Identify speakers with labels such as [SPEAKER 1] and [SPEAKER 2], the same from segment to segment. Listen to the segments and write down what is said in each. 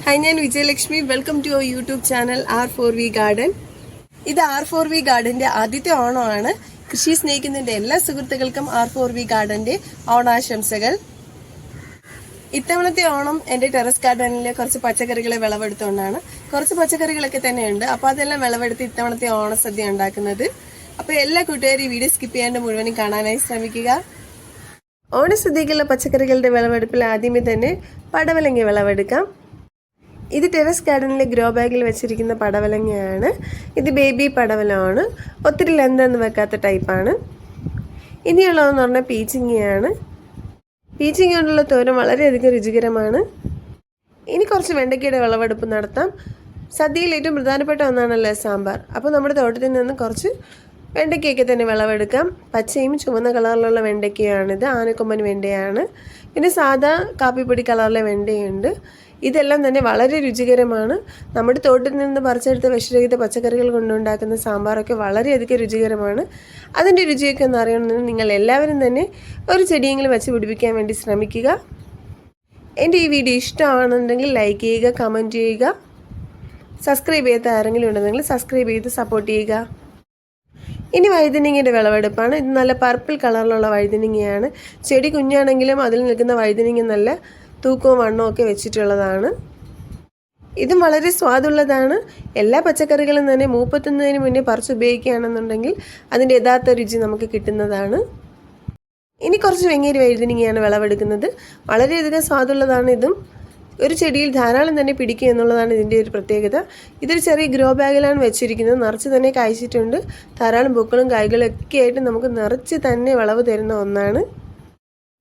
[SPEAKER 1] Hi, ഞാൻ Vijayalakshmi. Welcome to our YouTube channel R4V garden. ഇത് R4V ഗാർഡന്റെ ആദ്യത്തെ ഓണമാണ്. കൃഷി സ്നേഹിക്കുന്നതിന്റെ എല്ലാ സുഹൃത്തുക്കൾക്കും R4V ഗാർഡന്റെ ഓണാശംസകൾ. ഇത്തവണത്തെ ഓണം എന്റെ ടെറസ് ഗാർഡനിലെ കുറച്ച് പച്ചക്കറികളെ വിളവെടുത്തുകൊണ്ടാണ്. കുറച്ച് പച്ചക്കറികളൊക്കെ തന്നെയുണ്ട്. അപ്പോൾ അതെല്ലാം വിളവെടുത്ത് ഇത്തവണത്തെ ഓണസദ്യ ഉണ്ടാക്കുന്നത്. അപ്പോൾ എല്ലാ കൂട്ടുകാരും ഈ വീഡിയോ സ്കിപ്പ് ചെയ്യാണ്ട് മുഴുവനും കാണാനായി ശ്രമിക്കുക. ഓണസദ്യക്കുള്ള പച്ചക്കറികളുടെ വിളവെടുപ്പിൽ ആദ്യമേ തന്നെ പടവലങ്ങ വിളവെടുക്കാം. ഇത് ടെറസ് ഗാർഡനിലെ ഗ്രോ ബാഗിൽ വെച്ചിരിക്കുന്ന പടവലങ്ങയാണ്. ഇത് ബേബി പടവലമാണ്. ഒത്തിരി ലെന്തൊന്നും വെക്കാത്ത ടൈപ്പാണ്. ഇനിയുള്ളതെന്ന് പറഞ്ഞാൽ പീച്ചിങ്ങയാണ്. പീച്ചിങ്ങ കൊണ്ടുള്ള തോരൻ വളരെയധികം രുചികരമാണ്. ഇനി കുറച്ച് വെണ്ടയ്ക്കയുടെ വിളവെടുപ്പ് നടത്താം. സദ്യയിൽ ഏറ്റവും പ്രധാനപ്പെട്ട ഒന്നാണല്ലോ സാമ്പാർ. അപ്പോൾ നമ്മുടെ തോട്ടത്തിൽ നിന്ന് കുറച്ച് വെണ്ടയ്ക്കയൊക്കെ തന്നെ വിളവെടുക്കാം. പച്ചയും ചുവന്ന കളറിലുള്ള വെണ്ടയ്ക്കയാണിത്. ആനക്കൊമ്പൻ വെണ്ടയാണ്. പിന്നെ സാധാ കാപ്പിപ്പൊടി കളറിലെ വെണ്ടയുണ്ട്. ഇതെല്ലാം തന്നെ വളരെ രുചികരമാണ്. നമ്മുടെ തോട്ടിൽ നിന്ന് പറിച്ചെടുത്ത വിഷരഹിത പച്ചക്കറികൾ കൊണ്ടുണ്ടാക്കുന്ന സാമ്പാറൊക്കെ വളരെയധികം രുചികരമാണ്. അതിൻ്റെ രുചിയൊക്കെ ഒന്ന് അറിയണമെന്ന് നിങ്ങൾ എല്ലാവരും തന്നെ ഒരു ചെടിയെങ്കിലും വെച്ച് പിടിപ്പിക്കാൻ വേണ്ടി ശ്രമിക്കുക. എൻ്റെ ഈ വീഡിയോ ഇഷ്ടമാണെന്നുണ്ടെങ്കിൽ ലൈക്ക് ചെയ്യുക, കമൻറ്റ് ചെയ്യുക. സബ്സ്ക്രൈബ് ചെയ്യാത്ത ആരെങ്കിലും ഉണ്ടെങ്കിൽ സബ്സ്ക്രൈബ് ചെയ്ത് സപ്പോർട്ട് ചെയ്യുക. ഇനി വഴുതനങ്ങയുടെ വിളവെടുപ്പാണ്. ഇത് നല്ല പർപ്പിൾ കളറിലുള്ള വഴുതനങ്ങയാണ്. ചെടി കുഞ്ഞാണെങ്കിലും അതിൽ നിൽക്കുന്ന വഴുതനങ്ങ നല്ല തൂക്കവും വണ്ണവും ഒക്കെ വെച്ചിട്ടുള്ളതാണ്. ഇതും വളരെ സ്വാദുള്ളതാണ്. എല്ലാ പച്ചക്കറികളും തന്നെ മൂപ്പത്തുന്നതിന് മുന്നേ പറിച്ച് ഉപയോഗിക്കുകയാണെന്നുണ്ടെങ്കിൽ അതിൻ്റെ യഥാർത്ഥ രുചി നമുക്ക് കിട്ടുന്നതാണ്. ഇനി കുറച്ച് വെങ്ങേരി വഴുതനങ്ങയാണ് വിളവെടുക്കുന്നത്. വളരെയധികം സ്വാദുള്ളതാണ്. ഇതും ഒരു ചെടിയിൽ ധാരാളം തന്നെ പിടിക്കുക എന്നുള്ളതാണ് ഇതിൻ്റെ ഒരു പ്രത്യേകത. ഇതൊരു ചെറിയ ഗ്രോ ബാഗിലാണ് വെച്ചിരിക്കുന്നത്. നിറച്ച് തന്നെ കായ്ച്ചിട്ടുണ്ട്. ധാരാളം പൂക്കളും കായ്കളും ഒക്കെ ആയിട്ട് നമുക്ക് നിറച്ച് തന്നെ വിളവ് തരുന്ന ഒന്നാണ്.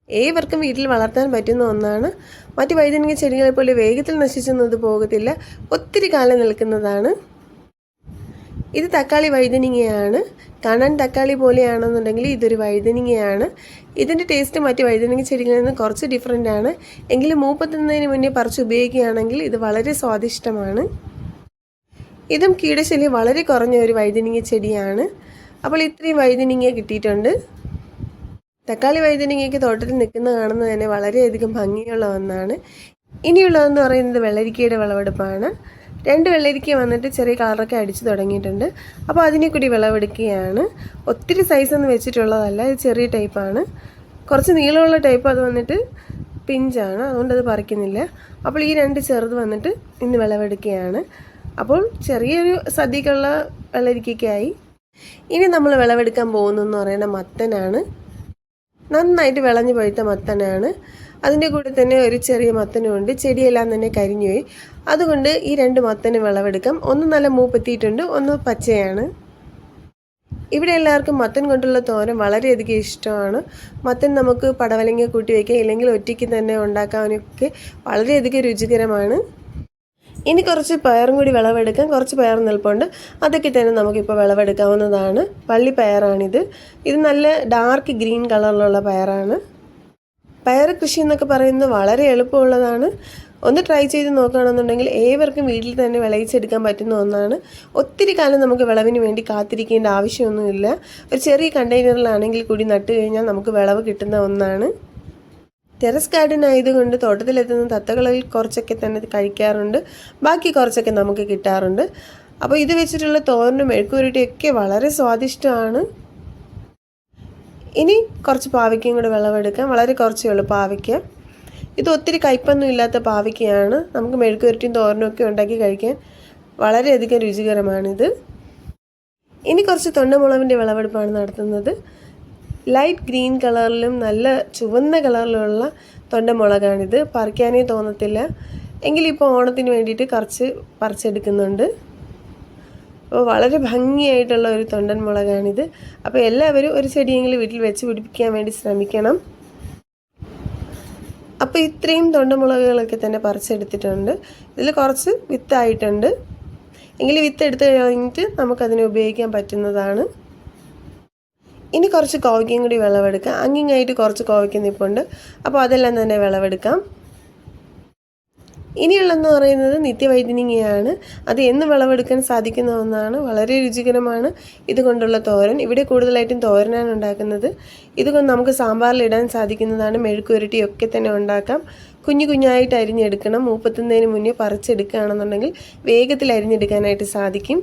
[SPEAKER 1] ഏവർക്കും വീട്ടിൽ വളർത്താൻ പറ്റുന്ന ഒന്നാണ്. മറ്റ് വഴുതനങ്ങ ചെടികളെ പോലെ വേഗത്തിൽ നശിച്ചൊന്നും പോകത്തില്ല. ഒത്തിരി കാലം നിൽക്കുന്നതാണ്. ഇത് തക്കാളി വഴുതനങ്ങയാണ്. കാണാൻ തക്കാളി പോലെയാണെന്നുണ്ടെങ്കിൽ ഇതൊരു വഴുതനങ്ങയാണ്. ഇതിൻ്റെ ടേസ്റ്റ് മറ്റ് വഴുതനങ്ങ ചെടികളിൽ നിന്ന് കുറച്ച് ഡിഫറെൻ്റ് ആണ്. എങ്കിലും മൂപ്പത്തുന്നതിന് മുന്നേ പറിച്ച് ഉപയോഗിക്കുകയാണെങ്കിൽ ഇത് വളരെ സ്വാദിഷ്ടമാണ്. ഇതും കീടശല്യം വളരെ കുറഞ്ഞ ഒരു വഴുതനങ്ങ ചെടിയാണ്. അപ്പോൾ ഇത്രയും വഴുതനങ്ങ കിട്ടിയിട്ടുണ്ട്. തക്കാളി വഴുതനങ്ങയ്ക്ക് തോട്ടത്തിൽ നിൽക്കുന്നത് കാണുന്നത് തന്നെ വളരെയധികം ഭംഗിയുള്ള ഒന്നാണ്. ഇനിയുള്ളതെന്ന് പറയുന്നത് വെള്ളരിക്കയുടെ വിളവെടുപ്പാണ്. 2 വെള്ളരിക്ക വന്നിട്ട് ചെറിയ കളറൊക്കെ അടിച്ച് തുടങ്ങിയിട്ടുണ്ട്. അപ്പോൾ അതിനെ കൂടി വിളവെടുക്കുകയാണ്. ഒത്തിരി സൈസൊന്നും വെച്ചിട്ടുള്ളതല്ല. ഇത് ചെറിയ ടൈപ്പാണ്. കുറച്ച് നീളമുള്ള ടൈപ്പ് അത് വന്നിട്ട് പിഞ്ചാണ്. അതുകൊണ്ടത് പറിക്കുന്നില്ല. അപ്പോൾ ഈ 2 ചെറുത് വന്നിട്ട് ഇന്ന് വിളവെടുക്കുകയാണ്. അപ്പോൾ ചെറിയൊരു സദ്യക്കുള്ള വെള്ളരിക്കയ്ക്കായി. ഇനി നമ്മൾ വിളവെടുക്കാൻ പോകുന്നതെന്ന് പറയുന്നത് മത്തനാണ്. നന്നായിട്ട് വിളഞ്ഞു പഴുത്ത മത്തനാണ്. അതിൻ്റെ കൂടെ തന്നെ ഒരു ചെറിയ മത്തനുമുണ്ട്. ചെടിയെല്ലാം തന്നെ കരിഞ്ഞുപോയി. അതുകൊണ്ട് ഈ 2 മത്തന് വിളവെടുക്കാം. ഒന്ന് നല്ല മൂപ്പെത്തിയിട്ടുണ്ട്, ഒന്ന് പച്ചയാണ്. ഇവിടെ എല്ലാവർക്കും മത്തൻ കൊണ്ടുള്ള തോരൻ വളരെയധികം ഇഷ്ടമാണ്. മത്തൻ നമുക്ക് പടവലങ്ങ കൂട്ടി വയ്ക്കാം, ഇല്ലെങ്കിൽ ഒറ്റയ്ക്ക് തന്നെ ഉണ്ടാക്കാനൊക്കെ വളരെയധികം രുചികരമാണ്. ഇനി കുറച്ച് പയറും കൂടി വിളവെടുക്കാം. കുറച്ച് പയർ നിൽപ്പുണ്ട്. അതൊക്കെ തന്നെ നമുക്കിപ്പോൾ വിളവെടുക്കാവുന്നതാണ്. വള്ളിപ്പയറാണിത്. ഇത് നല്ല ഡാർക്ക് ഗ്രീൻ കളറിലുള്ള പയറാണ്. പയർ കൃഷി എന്നൊക്കെ പറയുന്നത് വളരെ എളുപ്പമുള്ളതാണ്. ഒന്ന് ട്രൈ ചെയ്ത് നോക്കുകയാണെന്നുണ്ടെങ്കിൽ ഏവർക്കും വീട്ടിൽ തന്നെ വിളയിച്ചെടുക്കാൻ പറ്റുന്ന ഒന്നാണ്. ഒത്തിരി കാലം നമുക്ക് വിളവിന് വേണ്ടി കാത്തിരിക്കേണ്ട ആവശ്യമൊന്നുമില്ല. ഒരു ചെറിയ കണ്ടെയ്നറിലാണെങ്കിൽ കൂടി നട്ട് കഴിഞ്ഞാൽ നമുക്ക് വിളവ് കിട്ടുന്ന ഒന്നാണ്. ടെറസ് ഗാർഡൻ ആയതുകൊണ്ട് തോട്ടത്തിലെത്തുന്ന തത്തകളിൽ കുറച്ചൊക്കെ തന്നെ കഴിക്കാറുണ്ട്. ബാക്കി കുറച്ചൊക്കെ നമുക്ക് കിട്ടാറുണ്ട്. അപ്പോൾ ഇത് വെച്ചിട്ടുള്ള തോരനും മെഴുക്കുവരട്ടിയൊക്കെ വളരെ സ്വാദിഷ്ടമാണ്. ഇനി കുറച്ച് പാവയ്ക്കയും കൂടെ വിളവെടുക്കാം. വളരെ കുറച്ചേ ഉള്ളൂ പാവയ്ക്ക. ഇത് ഒത്തിരി കയ്പൊന്നും ഇല്ലാത്ത പാവയ്ക്കയാണ്. നമുക്ക് മെഴുക്കുവരട്ടിയും തോരനും ഒക്കെ ഉണ്ടാക്കി കഴിക്കാൻ വളരെയധികം രുചികരമാണിത്. ഇനി കുറച്ച് തൊണ്ടമുളകിൻ്റെ വിളവെടുപ്പാണ് നടത്തുന്നത്. ലൈറ്റ് ഗ്രീൻ കളറിലും നല്ല ചുവന്ന കളറിലുള്ള തൊണ്ടമുളകാണിത്. പറിക്കാനേ തോന്നത്തില്ല. എങ്കിലിപ്പോൾ ഓണത്തിന് വേണ്ടിയിട്ട് കുറച്ച് പറിച്ചെടുക്കുന്നുണ്ട്. അപ്പോൾ വളരെ ഭംഗിയായിട്ടുള്ള ഒരു തൊണ്ടൻ മുളകാണിത്. അപ്പോൾ എല്ലാവരും ഒരു ചെടിയെങ്കിലും വീട്ടിൽ വെച്ച് പിടിപ്പിക്കാൻ വേണ്ടി ശ്രമിക്കണം. അപ്പോൾ ഇത്രയും തൊണ്ടമുളകുകളൊക്കെ തന്നെ പറിച്ചെടുത്തിട്ടുണ്ട്. ഇതിൽ കുറച്ച് വിത്തായിട്ടുണ്ട്. എങ്കിൽ വിത്ത് എടുത്ത് കഴിഞ്ഞിട്ട് നമുക്കതിനെ ഉപയോഗിക്കാൻ പറ്റുന്നതാണ്. ഇനി കുറച്ച് കോവയ്ക്കയും കൂടി വിളവെടുക്കാം. അങ്ങിങ്ങായിട്ട് കുറച്ച് കോവയ്ക്ക നിൽപ്പുണ്ട്. അപ്പോൾ അതെല്ലാം തന്നെ വിളവെടുക്കാം. ഇനിയുള്ളതെന്ന് പറയുന്നത് നിത്യവൈദ്യനിങ്ങയാണ്. അത് എന്ന് വിളവെടുക്കാൻ സാധിക്കുന്ന ഒന്നാണ്. വളരെ രുചികരമാണ് ഇതുകൊണ്ടുള്ള തോരൻ. ഇവിടെ കൂടുതലായിട്ടും തോരനാണ് ഉണ്ടാക്കുന്നത്. ഇതുകൊണ്ട് നമുക്ക് സാമ്പാറിലിടാൻ സാധിക്കുന്നതാണ്. മെഴുക്കുവരട്ടിയൊക്കെ തന്നെ ഉണ്ടാക്കാം. കുഞ്ഞു കുഞ്ഞായിട്ട് അരിഞ്ഞെടുക്കണം. മൂപ്പെത്തുന്നതിന് മുന്നേ പറിച്ചെടുക്കുകയാണെന്നുണ്ടെങ്കിൽ വേഗത്തിൽ അരിഞ്ഞെടുക്കാനായിട്ട് സാധിക്കും.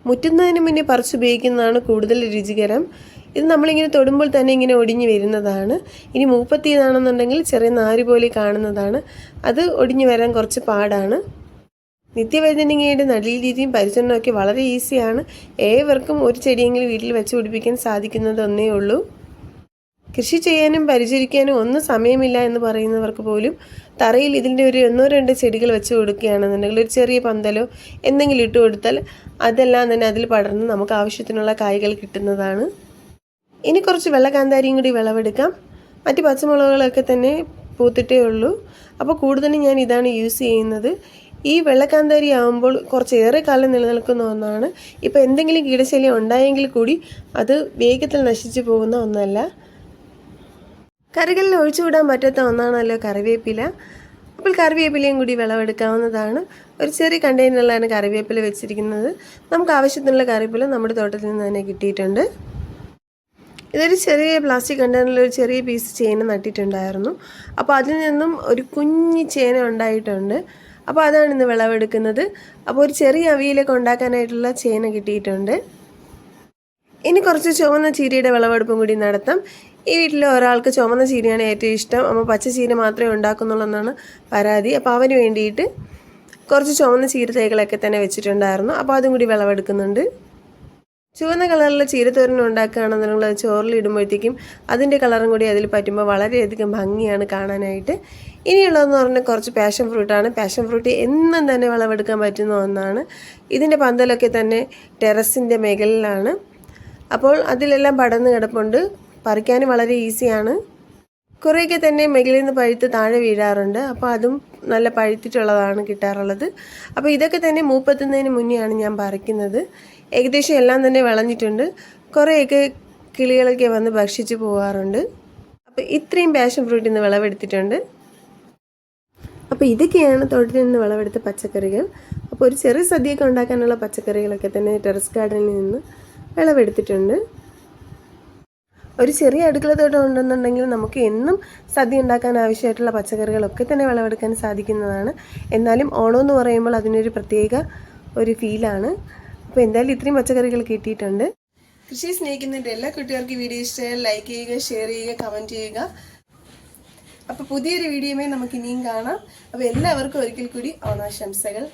[SPEAKER 1] മുറ്റുന്നതിന് മുന്നേ പറിച്ചുപയോഗിക്കുന്നതാണ് കൂടുതൽ രുചികരം. ഇത് നമ്മളിങ്ങനെ തൊടുമ്പോൾ തന്നെ ഇങ്ങനെ ഒടിഞ്ഞു വരുന്നതാണ്. ഇനി മൂപ്പത്തിയതാണെന്നുണ്ടെങ്കിൽ ചെറിയ നാര് പോലെ കാണുന്നതാണ്. അത് ഒടിഞ്ഞു വരാൻ കുറച്ച് പാടാണ്. നിത്യവൈദ്യനികയുടെ നടീൽരീതിയും പരിചരണമൊക്കെ വളരെ ഈസിയാണ്. ഏവർക്കും ഒരു ചെടിയെങ്കിലും വീട്ടിൽ വെച്ച് പിടിപ്പിക്കാൻ സാധിക്കുന്നത് ഒന്നേ ഉള്ളൂ. കൃഷി ചെയ്യാനും പരിചരിക്കാനും ഒന്നും സമയമില്ല എന്ന് പറയുന്നവർക്ക് പോലും തറയിൽ ഇതിൻ്റെ ഒരു 1-2 ചെടികൾ വെച്ച് കൊടുക്കുകയാണെന്നുണ്ടെങ്കിൽ ഒരു ചെറിയ പന്തലോ എന്തെങ്കിലും ഇട്ട് കൊടുത്താൽ അതെല്ലാം തന്നെ അതിൽ പടർന്ന് നമുക്ക് ആവശ്യത്തിനുള്ള കായ്കൾ കിട്ടുന്നതാണ്. ഇനി കുറച്ച് വെള്ളക്കാന്താരിയും കൂടി വിളവെടുക്കാം. മറ്റ് പച്ചമുളകുകളൊക്കെ തന്നെ പൂത്തിട്ടേ ഉള്ളൂ. അപ്പോൾ കൂടുതലും ഞാൻ ഇതാണ് യൂസ് ചെയ്യുന്നത്. ഈ വെള്ളക്കാന്താരി ആകുമ്പോൾ കുറച്ചേറെ കാലം നിലനിൽക്കുന്ന ഒന്നാണ്. ഇപ്പോൾ എന്തെങ്കിലും കീടശല്യം ഉണ്ടായെങ്കിൽ കൂടി അത് വേഗത്തിൽ നശിച്ചു പോകുന്ന ഒന്നല്ല. കറികളിൽ ഒഴിച്ചുവിടാൻ പറ്റാത്ത ഒന്നാണല്ലോ കറിവേപ്പില. അപ്പോൾ കറിവേപ്പിലയും കൂടി വിളവെടുക്കാവുന്നതാണ്. ഒരു ചെറിയ കണ്ടെയ്നറിലാണ് കറിവേപ്പില വെച്ചിരിക്കുന്നത്. നമുക്ക് ആവശ്യത്തിനുള്ള കറിവേപ്പില നമ്മുടെ തോട്ടത്തിൽ നിന്ന് തന്നെ കിട്ടിയിട്ടുണ്ട്. ഇതൊരു ചെറിയ പ്ലാസ്റ്റിക് കണ്ടെയ്നറിൽ ഒരു ചെറിയ പീസ് ചേന നട്ടിട്ടുണ്ടായിരുന്നു. അപ്പോൾ അതിൽ നിന്നും ഒരു കുഞ്ഞി ചേന ഉണ്ടായിട്ടുണ്ട്. അപ്പോൾ അതാണ് ഇന്ന് വിളവെടുക്കുന്നത്. അപ്പോൾ ഒരു ചെറിയ അവിയലൊക്കെ ഉണ്ടാക്കാനായിട്ടുള്ള ചേന കിട്ടിയിട്ടുണ്ട്. ഇനി കുറച്ച് ചുവന്ന ചീരയുടെ വിളവെടുപ്പും കൂടി നടത്താം. ഈ വീട്ടിൽ ഒരാൾക്ക് ചുവന്ന ചീരയാണ് ഏറ്റവും ഇഷ്ടം. അമ്മ പച്ച ചീര മാത്രമേ ഉണ്ടാക്കുന്നുള്ളൂ എന്നാണ് പരാതി. അപ്പോൾ അവന് വേണ്ടിയിട്ട് കുറച്ച് ചുവന്ന ചീര തൈകളൊക്കെ തന്നെ വെച്ചിട്ടുണ്ടായിരുന്നു. അപ്പോൾ അതും കൂടി വിളവെടുക്കുന്നുണ്ട്. ചുവന്ന കളറിലെ ചീരത്തോരൻ ഉണ്ടാക്കുകയാണെന്നുണ്ടെങ്കിൽ അത് ചോറിലിടുമ്പോഴത്തേക്കും അതിൻ്റെ കളറും കൂടി അതിൽ പറ്റുമ്പോൾ വളരെയധികം ഭംഗിയാണ് കാണാനായിട്ട്. ഇനിയുള്ളതെന്ന് പറഞ്ഞാൽ കുറച്ച് പാഷൻ ഫ്രൂട്ടാണ്. പാഷൻ ഫ്രൂട്ട് എന്നും തന്നെ വിളവെടുക്കാൻ പറ്റുന്ന ഒന്നാണ്. ഇതിൻ്റെ പന്തലൊക്കെ തന്നെ ടെറസിൻ്റെ മുകളിലാണ്. അപ്പോൾ അതിലെല്ലാം പടർന്ന് കിടപ്പുണ്ട്. പറിക്കാനും വളരെ ഈസിയാണ്. കുറേയൊക്കെ തന്നെ മുകളിൽ നിന്ന് പഴുത്ത് താഴെ വീഴാറുണ്ട്. അപ്പോൾ അതും നല്ല പഴുത്തിട്ടുള്ളതാണ് കിട്ടാറുള്ളത്. അപ്പോൾ ഇതൊക്കെ തന്നെ മൂപ്പെത്തുന്നതിന് മുന്നെയാണ് ഞാൻ പറിക്കുന്നത്. ഏകദേശം എല്ലാം തന്നെ വിളഞ്ഞിട്ടുണ്ട്. കുറേയൊക്കെ കിളികളൊക്കെ വന്ന് ഭക്ഷിച്ച് പോകാറുണ്ട്. അപ്പോൾ ഇത്രയും പാഷൻ ഫ്രൂട്ടിൽ നിന്ന് വിളവെടുത്തിട്ടുണ്ട്. അപ്പോൾ ഇതൊക്കെയാണ് തോട്ടത്തിൽ നിന്ന് വിളവെടുത്ത പച്ചക്കറികൾ. അപ്പോൾ ഒരു ചെറിയ സദ്യയൊക്കെ ഉണ്ടാക്കാനുള്ള പച്ചക്കറികളൊക്കെ തന്നെ ടെറസ് ഗാർഡനിൽ നിന്ന് വിളവെടുത്തിട്ടുണ്ട്. ഒരു ചെറിയ അടുക്കളത്തോട്ടം ഉണ്ടെന്നുണ്ടെങ്കിൽ നമുക്ക് എന്നും സദ്യ ഉണ്ടാക്കാൻ ആവശ്യമായിട്ടുള്ള പച്ചക്കറികളൊക്കെ തന്നെ വിളവെടുക്കാൻ സാധിക്കുന്നതാണ്. എന്നാലും ഓണം എന്ന് പറയുമ്പോൾ അതിനൊരു പ്രത്യേക ഒരു ഫീലാണ്. അപ്പോൾ എന്തായാലും ഇത്രയും പച്ചക്കറികൾ കിട്ടിയിട്ടുണ്ട്. കൃഷി സ്നേഹിക്കുന്നതിൻ്റെ എല്ലാ കുട്ടികൾക്കും വീഡിയോ ഇഷ്ടമായാൽ ലൈക്ക് ചെയ്യുക, ഷെയർ ചെയ്യുക, കമൻറ്റ് ചെയ്യുക. അപ്പോൾ പുതിയൊരു വീഡിയോയുമായി നമുക്ക് ഇനിയും കാണാം. അപ്പോൾ എല്ലാവർക്കും ഒരിക്കൽ കൂടി ഓണാശംസകൾ.